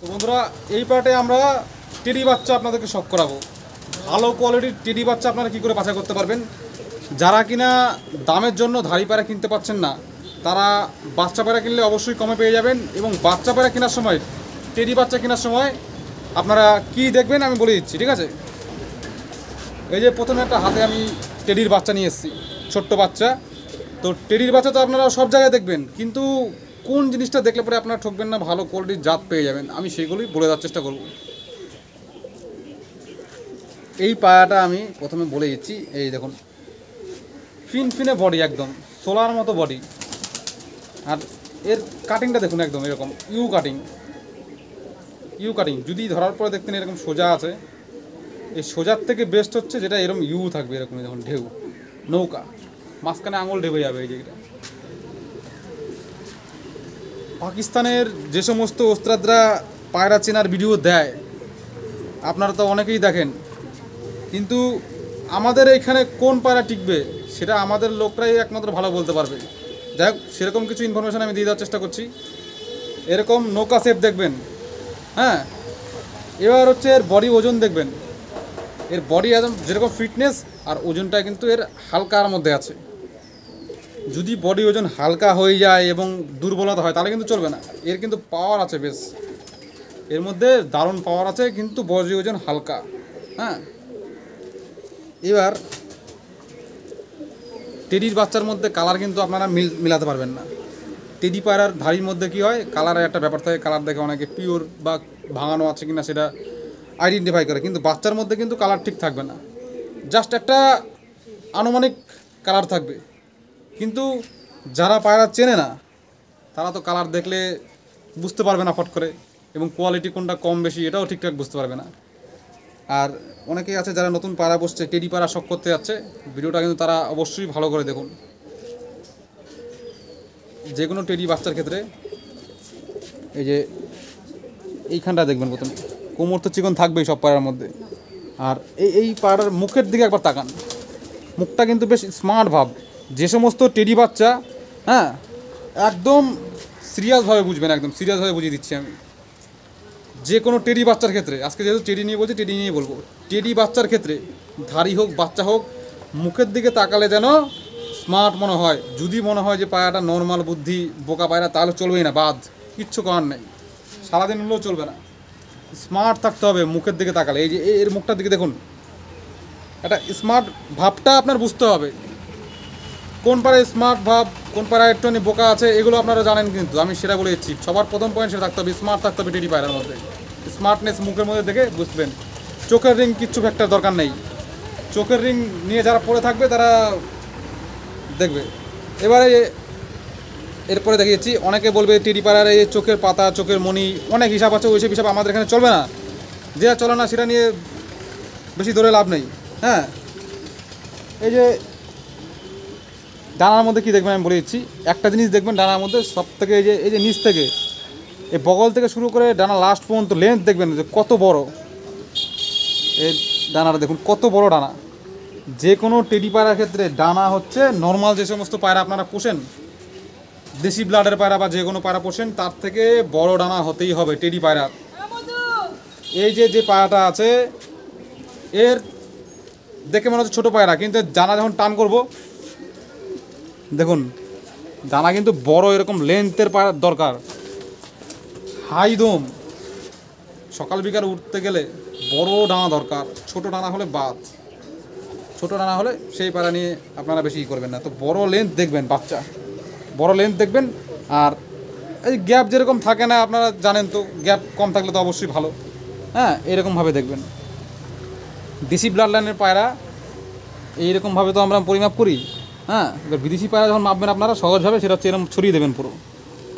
তো বন্ধুরা, এই পার্টে আমরা টেডি বাচ্চা আপনাদেরকে শখ করাবো। ভালো কোয়ালিটির টেডি বাচ্চা আপনারা কী করে বাছাই করতে পারবেন। যারা কিনা দামের জন্য ধাড়ি পায়রা কিনতে পারছেন না, তারা বাচ্চা পায়রা কিনলে অবশ্যই কমে পেয়ে যাবেন। এবং বাচ্চা পায়রা কেনার সময়, টেডি বাচ্চা কেনার সময় আপনারা কি দেখবেন আমি বলে দিচ্ছি, ঠিক আছে। এই যে প্রথমে একটা হাতে আমি টেডির বাচ্চা নিয়ে এসেছি, ছোট্ট বাচ্চা। তো টেডির বাচ্চা তো আপনারা সব জায়গায় দেখবেন, কিন্তু কোন জিনিসটা দেখলে পরে আপনারা ঠকবেন না, ভালো কোয়ালিটির জাত পেয়ে যাবেন, আমি সেগুলোই বলে দেওয়ার চেষ্টা করব। এই পায়াটা আমি প্রথমে বলে দিচ্ছি। এই দেখুন, ফিনফিনে বডি, একদম সোলার মতো বডি। আর এর কাটিংটা দেখুন, একদম এরকম ইউ কাটিং। যদি ধরার পরে দেখতেন এরকম সোজা আছে, এই সোজার থেকে বেস্ট হচ্ছে যেটা এরকম ইউ থাকবে, এরকম যখন ঢেউ নৌকা, মাঝখানে আঙুল ঢেবে যাবে। এই যেটা পাকিস্তানের যে সমস্ত ওস্তাদরা পায়রা চেনার ভিডিও দেয়, আপনারা তো অনেকেই দেখেন, কিন্তু আমাদের এইখানে কোন পায়রা টিকবে সেটা আমাদের লোকরাই একমাত্র ভালো বলতে পারবে। যাই হোক, সেরকম কিছু ইনফরমেশান আমি দিয়ে দেওয়ার চেষ্টা করছি। এরকম নৌকা শেপ দেখবেন, হ্যাঁ। এবার হচ্ছে এর বডি ওজন দেখবেন। এর বডি একদম যেরকম ফিটনেস, আর ওজনটা কিন্তু এর হালকার মধ্যে আছে। যদি বডি ওজন হালকা হয়ে যায় এবং দুর্বলতা হয় তাহলে কিন্তু চলবে না। এর কিন্তু পাওয়ার আছে বেশ, এর মধ্যে দারুণ পাওয়ার আছে, কিন্তু বডি ওজন হালকা, হ্যাঁ। এবার টেডির বাচ্চার মধ্যে কালার কিন্তু আপনারা মিলাতে পারবেন না। টেডি পায়রার ধাড়ির মধ্যে কী হয়, কালারের একটা ব্যাপার থাকে। কালার দেখে অনেকে পিওর বা ভাঙানো আছে কিনা সেটা আইডেন্টিফাই করে, কিন্তু বাচ্চার মধ্যে কিন্তু কালার ঠিক থাকবে না, জাস্ট একটা আনুমানিক কালার থাকবে। কিন্তু যারা পায়রা চেনে না, তারা তো কালার দেখলে বুঝতে পারবে না ফট করে, এবং কোয়ালিটি কোনটা কম বেশি এটাও ঠিকঠাক বুঝতে পারবে না। আর অনেকেই আছে যারা নতুন পায়রা বসছে, টেডি পায়রা শখ করতে যাচ্ছে, ভিডিওটা কিন্তু তারা অবশ্যই ভালো করে দেখুন। যে কোনো টেডি বাচ্চার ক্ষেত্রে এই যে এইখানটা দেখবেন প্রথমে, কোমর তো চিকন থাকবেই সব পায়রার মধ্যে। আর এই পায়রার মুখের দিকে একবার তাকান, মুখটা কিন্তু বেশ স্মার্ট ভাব। যে সমস্ত টেডি বাচ্চা, হ্যাঁ, একদম সিরিয়াসভাবে বুঝবেন, একদম সিরিয়াসভাবে বুঝিয়ে দিচ্ছি আমি। যে কোনো টেডি বাচ্চার ক্ষেত্রে, আজকে যেহেতু টেডি নিয়ে বলছি, টেডি নিয়ে বলবো। টেডি বাচ্চার ক্ষেত্রে ধাড়ি হোক বাচ্চা হোক, মুখের দিকে তাকালে যেন স্মার্ট মনে হয়। যদি মনে হয় যে পায়রাটা নর্মাল বুদ্ধি বোকা পায়রা, তাহলে চলবেই না, বাদ, কিচ্ছু করার নেই, সারাদিন হলেও চলবে না। স্মার্ট থাকতে হবে মুখের দিকে তাকালে। এই যে এর মুখটার দিকে দেখুন, একটা স্মার্ট ভাবটা আপনার বুঝতে হবে। কোন পাড়ায় স্মার্ট ভাব, কোন পাড়ায় একটুখানি বোকা আছে, এগুলো আপনারা জানেন, কিন্তু আমি সেটা বলে দিচ্ছি। সবার প্রথম পয়েন্ট সেটা থাকতে হবে, স্মার্ট থাকতে হবে টেডি পায়রার মধ্যে। স্মার্টনেস মুখের মধ্যে দেখে বুঝবেন। চোখের রিং কিচ্ছু ফ্যাক্টর দরকার নেই, চোখের রিং নিয়ে যারা পড়ে থাকবে তারা দেখবে। এবারে এরপরে দেখিয়েছি, অনেকে বলবে টেডি পায়রার এই চোখের পাতা, চোখের মণি, অনেক হিসাব আছে, ওই সব হিসাব আমাদের এখানে চলবে না। যেটা চলে না সেটা নিয়ে বেশি ধরে লাভ নেই, হ্যাঁ। এই যে ডানার মধ্যে কী দেখবেন আমি বলে দিচ্ছি। একটা জিনিস দেখবেন ডানার মধ্যে সব থেকে, এই যে নিচ থেকে, এই বগল থেকে শুরু করে ডানা লাস্ট পর্যন্ত লেন্থ দেখবেন যে কত বড়। এই ডানাটা দেখুন কত বড় ডানা। যে কোনো টেডি পায়রার ক্ষেত্রে ডানা হচ্ছে নর্মাল যে সমস্ত পায়রা আপনারা পোষেন, দেশি ব্লাডের পায়রা বা যে কোনো পায়রা পোষেন, তার থেকে বড় ডানা হতেই হবে টেডি পায়রার। এই যে পায়রাটা আছে, এর দেখে মনে হচ্ছে ছোটো পায়রা, কিন্তু ডানা যখন টান করব, দেখুন ডানা কিন্তু বড়, এরকম লেন্থের পায়রার দরকার। হাই দম, সকাল বিকাল উঠতে গেলে বড় ডানা দরকার, ছোট ডানা হলে বাদ। ছোট ডানা হলে সেই পায়রা নিয়ে আপনারা বেশি করবেন না। তো বড় লেন্থ দেখবেন, বাচ্চা বড় লেন্থ দেখবেন। আর এই গ্যাপ যেরকম থাকে না, আপনারা জানেন তো, গ্যাপ কম থাকলে তো অবশ্যই ভালো, হ্যাঁ, এরকমভাবে দেখবেন। দেশি ব্লাড লাইনের পায়রা এইরকমভাবে তো আমরা পরিমাপ করি, হ্যাঁ। এবার বিদেশি পায়রা যখন মাপবেন আপনারা সহজভাবে, সেটা হচ্ছে এরকম ছড়িয়ে দেবেন,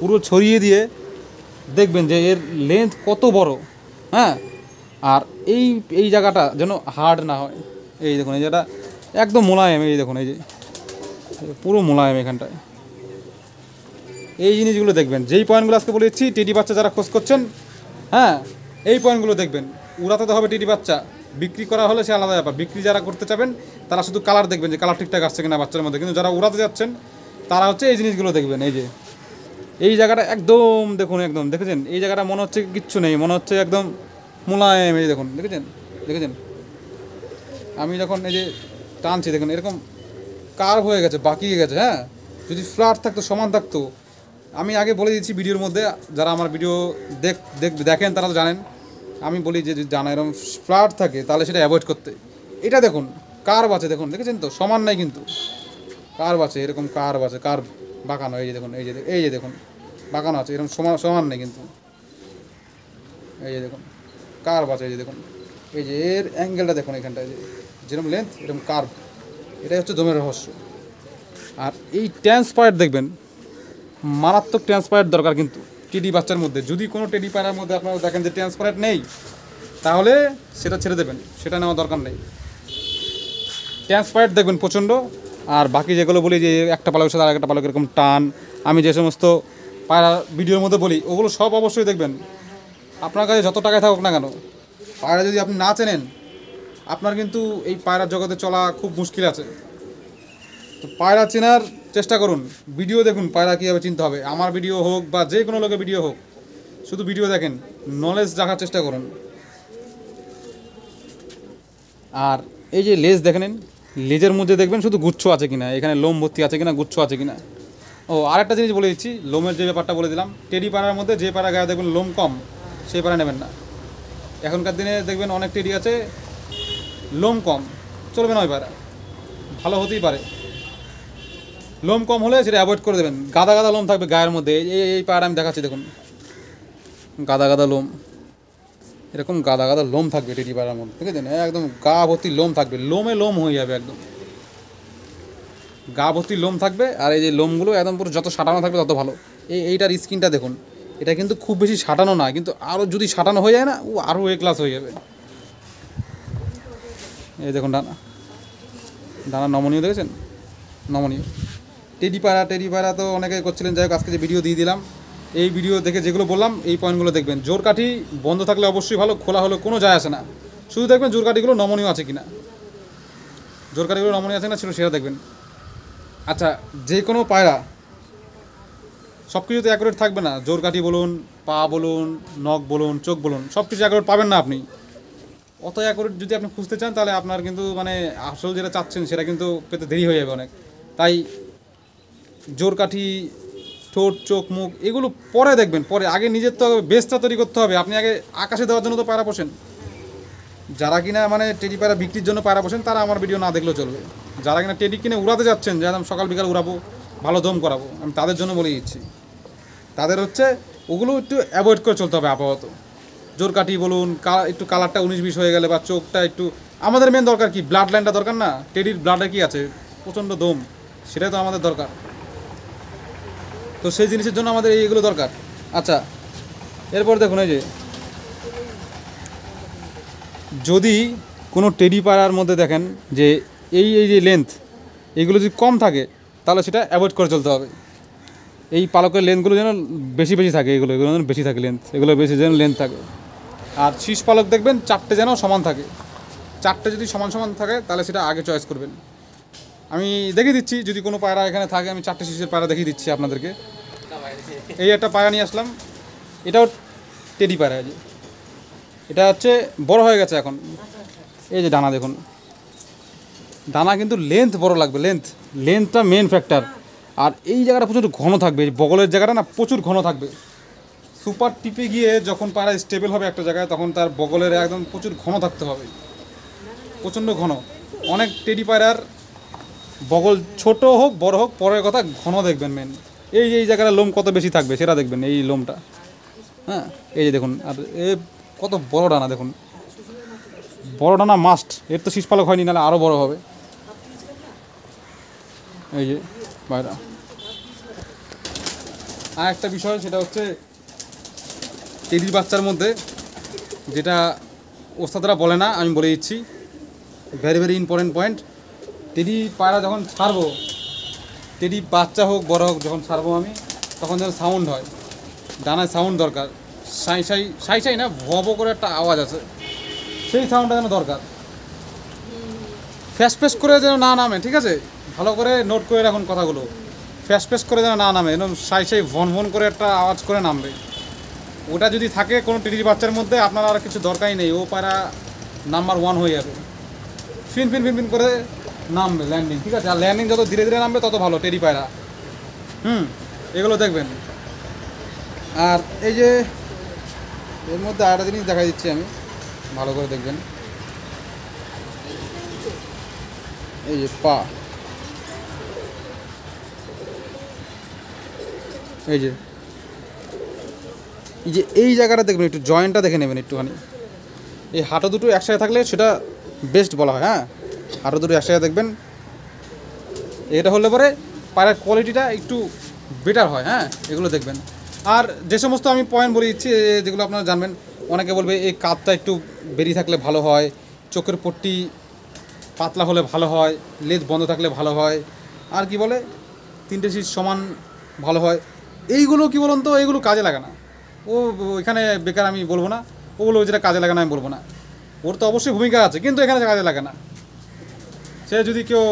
পুরো ছড়িয়ে দিয়ে দেখবেন যে এর লেন্থ কত বড়, হ্যাঁ। আর এই জায়গাটা যেন হার্ড না হয়। এই দেখুন, এই জায়গাটা একদম মোলায়েম, এই দেখুন, এই যে পুরো মোলায়েম এখানটায়। এই জিনিসগুলো দেখবেন। যেই পয়েন্টগুলো আজকে বলে দিচ্ছি, টেডি বাচ্চা যারা খোঁজ করছেন, হ্যাঁ, এই পয়েন্টগুলো দেখবেন। উড়াতে তো হবে টেডি বাচ্চা, বিক্রি করা হলে সে আলাদা ব্যাপার। বিক্রি যারা করতে চাবেন তারা শুধু কালার দেখবেন যে কালার ঠিকঠাক আসছে কিনা বাচ্চার মধ্যে, কিন্তু যারা উড়াতে যাচ্ছেন তারা হচ্ছে এই জিনিসগুলো দেখবেন। এই যে এই জায়গাটা একদম দেখুন, একদম দেখেছেন এই জায়গাটা মনে হচ্ছে কিচ্ছু নেই, মনে হচ্ছে একদম মোলায়েম। এই দেখুন, দেখেছেন দেখেছেন আমি যখন এই যে টানছি দেখুন এরকম কার্ভ হয়ে গেছে, বাঁকিয়ে গেছে। হ্যাঁ, যদি ফ্ল্যাট থাকতো, সমান থাকতো, আমি আগে বলে দিচ্ছি ভিডিওর মধ্যে, যারা আমার ভিডিও দেখেন তারা তো জানেন, আমি বলি যে যদি জানা এরকম ফ্ল্যাট থাকে তাহলে সেটা অ্যাভয়েড করতে। এটা দেখুন কার্ভ আছে, দেখুন দেখেছেন তো, সমান নাই কিন্তু কার্ভ আছে, এরকম কার্ভ আছে, কার্ভ বাঁকানো। এই যে দেখুন, এই যে দেখুন বাঁকানো আছে, এরকম সমান সমান নেই কিন্তু। এই যে দেখুন কার্ভ আছে, এই যে দেখুন, এই যে এর অ্যাঙ্গেলটা দেখুন, এখানটায় যে যেরকম লেন্থ এরকম কার্ভ, এটাই হচ্ছে দমের রহস্য। আর এই ট্রান্সপারেন্ট দেখবেন, মারাত্মক ট্রান্সপারেন্ট দরকার কিন্তু টেডি বাচ্চার মধ্যে। যদি কোনো টেডি পায়রার মধ্যে আপনারা দেখেন যে ট্রান্সপারেন্ট নেই, তাহলে সেটা ছেড়ে দেবেন, সেটা নেওয়া দরকার নেই। ট্রান্সপারেন্ট দেখবেন প্রচণ্ড। আর বাকি যেগুলো বলি যে একটা পালকের সাথে আর একটা পালক এরকম টান, আমি যে সমস্ত পায়রা ভিডিওর মধ্যে বলি ওগুলো সব অবশ্যই দেখবেন। আপনার কাছে যত টাকায় থাকুক না কেন, পায়রা যদি আপনি না চেনেন, আপনার কিন্তু এই পায়রার জগতে চলা খুব মুশকিল আছে। তো পায়রা চেনার চেষ্টা করুন, ভিডিও দেখুন পায়রা কীভাবে চিনতে হবে। আমার ভিডিও হোক বা যে কোনো লোকের ভিডিও হোক, শুধু ভিডিও দেখেন, নলেজ রাখার চেষ্টা করুন। আর এই যে লেজ দেখে নিন, লেজের মধ্যে দেখবেন শুধু গুচ্ছ আছে কিনা, এখানে লোম ভর্তি আছে কিনা, গুচ্ছ আছে কিনা। ও আরেকটা জিনিস বলে দিচ্ছি, লোমের যে ব্যাপারটা বলে দিলাম, টেডি পায়রার মধ্যে যে পায়রা গায়ে দেখবেন লোম কম, সেই পায়রা নেবেন না। এখনকার দিনে দেখবেন অনেক টেডি আছে লোম কম, চলবে না ওই পায়রা, ভালো হতেই পারে। লোম কম হলে সেটা অ্যাভয়েড করে দেবেন। গাদা গাদা লোম থাকবে গায়ের মধ্যে, এই পায়রা আমি দেখাচ্ছি দেখুন, গাদা গাদা লোম, এরকম গাদা গাদা লোম থাকবে টেডি পায়রার মধ্যে, ঠিক আছে, একদম গা ভর্তি লোম থাকবে, লোমে লোম হয়ে যাবে একদম, গা ভর্তি লোম থাকবে। আর এই যে লোমগুলো একদম পুরো যত সাঁটানো থাকবে তত ভালো। এইটার স্কিনটা দেখুন, এটা কিন্তু খুব বেশি সাঁটানো না, কিন্তু আরও যদি সাঁটানো হয়ে যায় না, ও আরও এ ক্লাস হয়ে যাবে। এই দেখুন ডানা, ডানা নমনীয় দেখেছেন, নমনীয়। টেডি পায়রা তো অনেকে করছিলেন, যাই হোক আজকে যে ভিডিও দিয়ে দিলাম, এই ভিডিও দেখে যেগুলো বললাম এই পয়েন্টগুলো দেখবেন। জোর কাঠি বন্ধ থাকলে অবশ্যই ভালো, খোলা হলে কোনো যায় আসে না, শুধু দেখবেন জোর কাঠিগুলো নমনীয় আছে কিনা, জোর কাঠিগুলো নমনীয় আছে না ছিল সেটা দেখবেন। আচ্ছা, যে কোনো পায়রা সব কিছুতে অ্যাকুরেট থাকবে না, জোর কাঠি বলুন, পা বলুন, নখ বলুন, চোখ বলুন, সব কিছু অ্যাকুরেট পাবেন না আপনি। অত অ্যাকুরেট যদি আপনি খুঁজতে চান, তাহলে আপনার কিন্তু মানে আসল যেটা চাচ্ছেন সেটা কিন্তু পেতে দেরি হয়ে যাবে অনেক। তাই জোর কাঠি, ঠোঁট, চোখ, মুখ এগুলো পরে দেখবেন, পরে। আগে নিজের তো বেসটা তৈরি করতে হবে। আপনি আগে আকাশে দেওয়ার জন্য তো পায়রা পোষেন, যারা কিনা মানে টেডি পায়রা বিক্রির জন্য পায়রা পোষেন, তারা আমার ভিডিও না দেখলেও চলবে। যারা কিনা টেডি কিনে উড়াতে যাচ্ছেন, যে একদম সকাল বিকাল উড়াবো, ভালো দম করাবো, আমি তাদের জন্য বলে দিচ্ছি, তাদের হচ্ছে ওগুলো একটু অ্যাভয়েড করে চলতে হবে আপাতত। জোর কাঠি বলুন, একটু কালারটা 19-20 হয়ে গেলে, বা চোখটা একটু, আমাদের মেন দরকার কি, ব্লাড লাইনটা দরকার না। টেডির ব্লাডে কি আছে, প্রচণ্ড দম, সেটাই তো আমাদের দরকার। তো সেই জিনিসের জন্য আমাদের এইগুলো দরকার। আচ্ছা, এরপর দেখুন, এই যে যদি কোনো টেডি পায়রার মধ্যে দেখেন যে এই যে লেন্থ, এইগুলো যদি কম থাকে, তাহলে সেটা অ্যাভয়েড করে চলতে হবে। এই পালকের লেন্থগুলো যেন বেশি বেশি থাকে, এগুলো যেন বেশি থাকে লেন্থ, এগুলো বেশি যেন লেন্থ থাকে। আর শীষ পালক দেখবেন 4টে যেন সমান থাকে, 4টে যদি সমান সমান থাকে তাহলে সেটা আগে চয়েস করবেন। আমি দেখিয়ে দিচ্ছি, যদি কোনো পায়রা এখানে থাকে, আমি 4টে শীষের পায়রা দেখিয়ে দিচ্ছি আপনাদেরকে। এই একটা পায়রা নিয়ে আসলাম, এটাও টেডি পায়রা, যে এটা হচ্ছে বড় হয়ে গেছে এখন। এই যে ডানা দেখুন, ডানা কিন্তু লেন্থ বড় লাগবে, লেন্থটা মেন ফ্যাক্টর। আর এই জায়গাটা প্রচুর ঘন থাকবে, এই বগলের জায়গাটা না প্রচুর ঘন থাকবে। সুপার টিপে গিয়ে যখন পায়রা স্টেবল হবে একটা জায়গায়, তখন তার বগলের একদম প্রচুর ঘন থাকতে হবে, প্রচণ্ড ঘন। অনেক টেডি পায়রার বগল ছোট হোক বড় হোক, পরের কথা ঘন দেখবেন মেন। এই জায়গাটা লোম কত বেশি থাকবে সেটা দেখবেন, এই লোমটা। হ্যাঁ, এই যে দেখুন, আর এ কত বড় ডানা দেখুন, বড় ডানা মাস্ট, এর তো শীষ পালক হয়নি, নাহলে আরও বড় হবে। এই যে পায়রা। আর একটা বিষয়, সেটা হচ্ছে টেডির বাচ্চার মধ্যে যেটা ওস্তাদরা বলে না, আমি বলে দিচ্ছি, very very important point. Teddy পায়রা যখন ছাড়বো, টেডি বাচ্চা হোক বড় হোক, যখন ছাড়বো আমি, তখন যেন সাউন্ড হয়, ডানায় সাউন্ড দরকার। সাই সাই সাই সাই না, ভব করে একটা আওয়াজ আছে, সেই সাউন্ডটা যেন দরকার। ফ্যাস ফ্যাস করে যেন না নামে, ঠিক আছে, ভালো করে নোট করে রাখুন কথাগুলো। ফ্যাস ফ্যাস করে যেন না নামে, এরকম সাই ভন ভন করে একটা আওয়াজ করে নামবে। ওটা যদি থাকে কোনো টিটির বাচ্চার মধ্যে, আপনার আর কিছু দরকারই নেই, ও পায়রা নাম্বার 1 হয়ে যাবে। ফিন ফিন ফিন ফিন করে নামবে ল্যান্ডিং, ঠিক আছে। আর ল্যান্ডিং যত ধীরে ধীরে নামবে তত ভালো টেডি পায়রা। এগুলো দেখবেন। আর এই যে এর মধ্যে আরেকটা জিনিস দেখা দিচ্ছি আমি, ভালো করে দেখবেন। এই যে পা, এই যে এই জায়গাটা দেখবেন, একটু জয়েন্টটা দেখে নেবেন একটুখানি। এই হাঁটু দুটো একসাথে থাকলে সেটা বেস্ট বলা হয়। হ্যাঁ, হাঁটু দুটো একসাথে দেখবেন, এটা হলে পরে পায়রার কোয়ালিটিটা একটু বেটার হয়। হ্যাঁ, এগুলো দেখবেন। আর যে সমস্ত আমি পয়েন্ট বলে দিচ্ছি, যেগুলো আপনারা জানবেন, অনেকে বলবে এই কাঁধটা একটু বেরিয়ে থাকলে ভালো হয়, চোখের পট্টি পাতলা হলে ভালো হয়, লেজ বন্ধ থাকলে ভালো হয়, আর কি বলে 3টে শীষ সমান ভালো হয়। এইগুলো কি বলুন তো, এইগুলো কাজে লাগে না। ও এখানে বেকার আমি বলবো না, ওগুলো যেটা কাজে লাগে না আমি বলবো না, ওর তো অবশ্যই ভূমিকা আছে, কিন্তু এখানে কাজে লাগে না। সে যদি কেউ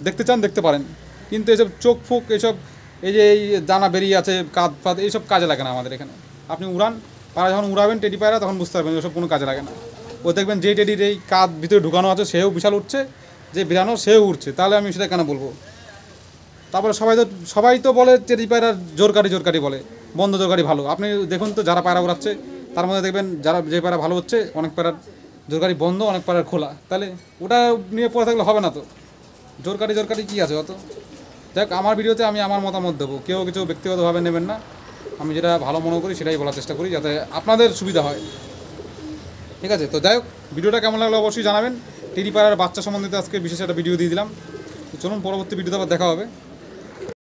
দেখতে চান দেখতে পারেন, কিন্তু এসব চোখ ফুক এসব, এই যে এই দানা বেরিয়ে আছে, কাঁধ ফাঁধ, এইসব কাজে লাগে না আমাদের এখানে। আপনি উড়ান, পায়রা যখন উড়াবেন টেডি পায়রা, তখন বুঝতে পারবেন ওসব কোনো কাজে লাগে না। ও দেখবেন যে টেডির এই কাঁধ ভিতরে ঢুকানো আছে সেও বিশাল উঠছে, যে বিরানো সেও উঠছে, তাহলে আমি সেটা কেন বলবো। তারপরে সবাই তো বলে টেডি পায়রা জোরকারি বলে, বন্ধ জোরকারি ভালো। আপনি দেখুন তো যারা পায়রা উড়াচ্ছে তার মধ্যে দেখবেন যে পায়রা ভালো হচ্ছে, অনেক পায়রার জোরকারি বন্ধ, অনেক পায়রার খোলা। তাহলে ওটা নিয়ে পড়ে থাকলে হবে না তো, জোরকারি কী আছে অত। দেখ, আমার ভিডিওতে আমি আমার মতামত দেবো, কেউ কিছু ব্যক্তিগতভাবে নেবেন না। আমি যেটা ভালো মনে করি সেটাই বলার চেষ্টা করি, যাতে আপনাদের সুবিধা হয়। ঠিক আছে, তো যাই হোক, ভিডিওটা কেমন লাগলো অবশ্যই জানাবেন। টেডি পায়রার বাচ্চা সম্বন্ধিত আজকে বিশেষ একটা ভিডিও দিয়ে দিলাম। তো চলুন, পরবর্তী ভিডিওতে আবার দেখা হবে।